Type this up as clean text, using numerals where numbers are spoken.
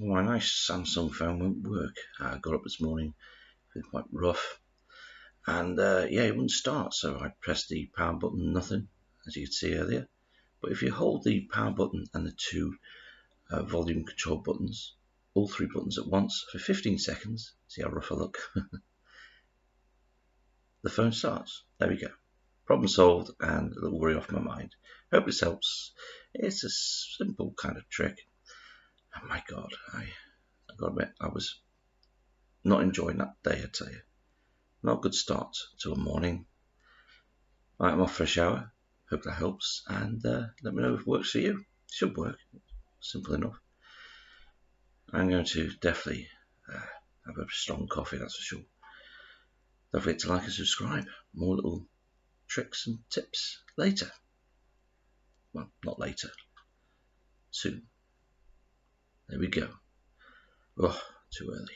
My nice Samsung phone won't work. I got up this morning, feeling quite rough, and it wouldn't start. So I pressed the power button, nothing, as you could see earlier. But if you hold the power button and the two volume control buttons, all three buttons at once, for 15 seconds, see how rough I look, the phone starts. There we go. Problem solved and a little worry off my mind. Hope this helps. It's a simple kind of trick. And my God, I got to admit, I was not enjoying that day, I tell you. Not a good start to a morning. Right, I'm off for a shower. Hope that helps. And let me know if it works for you. It should work. Simple enough. I'm going to definitely have a strong coffee, that's for sure. Don't forget to like and subscribe. More little tricks and tips later. Well, not later. Soon. There we go. Oh, too early.